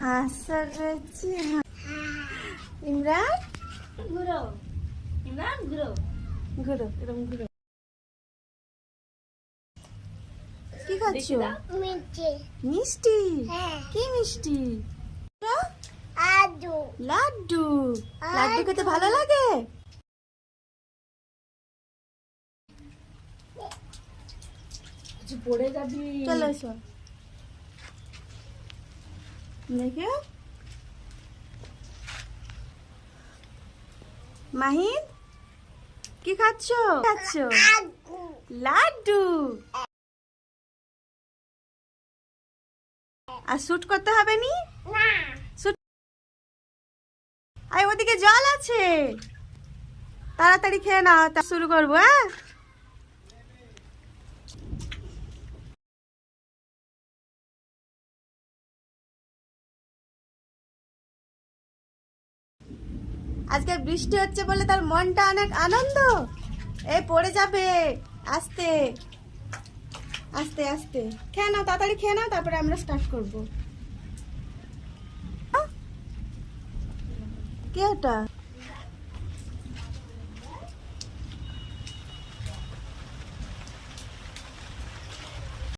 হাসা রয়েছে। ইমরান ঘুরো, ইমরান ঘুরো, ঘুরো, এরকম ঘুরো। কি খাচ্ছ? মিষ্টি। মিষ্টি? হ্যাঁ। কি মিষ্টি? লাড্ডু। লাড্ডু। লাড্ডু খেতে ভালো লাগে? পড়ে যাবি। চলো এসো দেখে। মাহিন কি খাচ্ছ? লাড্ডু। আর শুট করতে হবে নি? না। শুট। আরে ওদিকে জল আছে, তাড়াতাড়ি খেয়ে নাও, তা শুরু করবো। হ্যাঁ, আজকে বৃষ্টি হচ্ছে বলে তার মনটা অনেক আনন্দ। এই পড়ে যাবে। আস্তে আস্তে আস্তে খেয়ে নাও, তাড়াতাড়ি খেয়ে নাও, তারপরে আমরা স্টার্ট করবো। কি ওটা?